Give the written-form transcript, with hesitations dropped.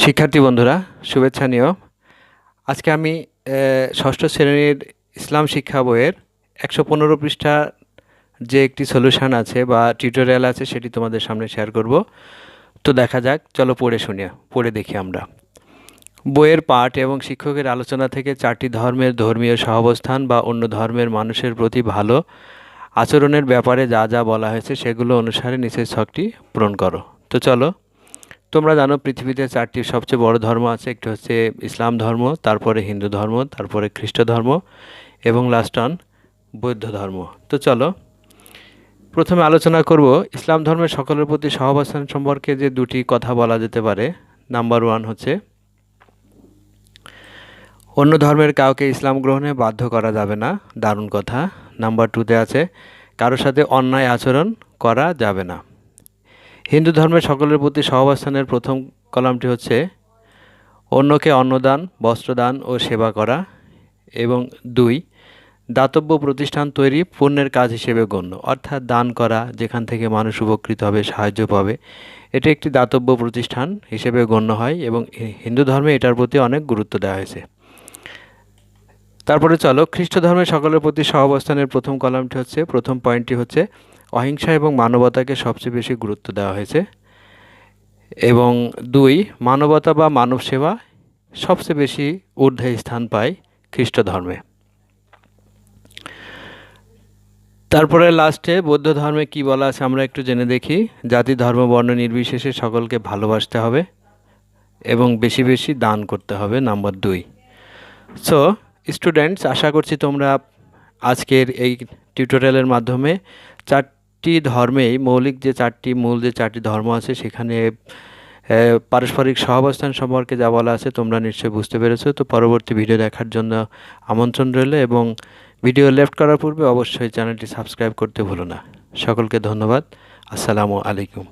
শিক্ষার্থী বন্ধুরা শুভেচ্ছা নিও। আজকে আমি ষষ্ঠ শ্রেণীর ইসলাম শিক্ষা বইয়ের 115 পৃষ্ঠা যে একটি সলিউশন আছে বা টিউটোরিয়াল আছে সেটি তোমাদের সামনে শেয়ার করব। তো দেখা যাক, চলো পড়ে দেখি আমরা। বইয়ের পাঠ এবং শিক্ষকের আলোচনা থেকে 4টি ধর্মের ধর্মীয় সহাবস্থান বা অন্য ধর্মের মানুষের প্রতি ভালো আচরণের ব্যাপারে যা যা বলা হয়েছে সেগুলো অনুসারে নিচের ছকটি পূরণ করো। তো চলো, তোমরা জানো পৃথিবীতে 4টি সবচেয়ে বড় ধর্ম আছে। একটি হচ্ছে ইসলাম ধর্ম, তারপরে হিন্দু ধর্ম, তারপরে খ্রিস্ট ধর্ম এবং লাস্ট অন বৌদ্ধ ধর্ম। তো চলো প্রথমে আলোচনা করব ইসলাম ধর্মের সকলের প্রতি সহাবস্থান সম্পর্কে যে দুটি কথা বলা যেতে পারে। নাম্বার 1 হচ্ছে অন্য ধর্মের কাউকে ইসলাম গ্রহণে বাধ্য করা যাবে না, দারুণ কথা। নাম্বার 2তে আছে কারোর সাথে অন্যায় আচরণ করা যাবে না। হিন্দু ধর্মের সকলের প্রতি সহাবস্থানের প্রথম কলামটি হচ্ছে অন্যকে অন্নদান, বস্ত্রদান ও সেবা করা। এবং 2, দাতব্য প্রতিষ্ঠান তৈরি পুণ্যের কাজ হিসেবে গণ্য, অর্থাৎ দান করা, যেখান থেকে মানুষ উপকৃত হবে, সাহায্য পাবে, এটি একটি দাতব্য প্রতিষ্ঠান হিসেবে গণ্য হয় এবং হিন্দু ধর্মে এটার প্রতি অনেক গুরুত্ব দেওয়া হয়েছে। তারপরে চলো খ্রিস্ট ধর্মের সকলের প্রতি সহাবস্থানের প্রথম কলামটি হচ্ছে, প্রথম পয়েন্টটি হচ্ছে অহিংসা এবং মানবতাকে সবচেয়ে বেশি গুরুত্ব দেওয়া হয়েছে। এবং 2, মানবতা বা মানব সেবা সবচেয়ে বেশি ঊর্ধ্বে স্থান পায় খ্রিস্ট ধর্মে। তারপরে লাস্টে বৌদ্ধ ধর্মে কি বলা আছে আমরা একটু জেনে দেখি। জাতি, ধর্ম, বর্ণ নির্বিশেষে সকলকে ভালোবাসতে হবে এবং বেশি বেশি দান করতে হবে, নাম্বার 2। সো স্টুডেন্টস, আশা করছি তোমরা আজকের এই টিউটোরিয়ালের মাধ্যমে 4টি ধর্মেই মৌলিক যে 4টি মূল যে 4টি ধর্ম আছে সেখানে পারস্পরিক সহাবস্থান সম্পর্কে যা বলা আছে তোমরা নিশ্চয়ই বুঝতে পেরেছো। তো পরবর্তী ভিডিও দেখার জন্য আমন্ত্রণ রইল এবং ভিডিও লেফট করার পূর্বে অবশ্যই চ্যানেলটি সাবস্ক্রাইব করতে ভুলো না। সকলকে ধন্যবাদ। আসসালামু আলাইকুম।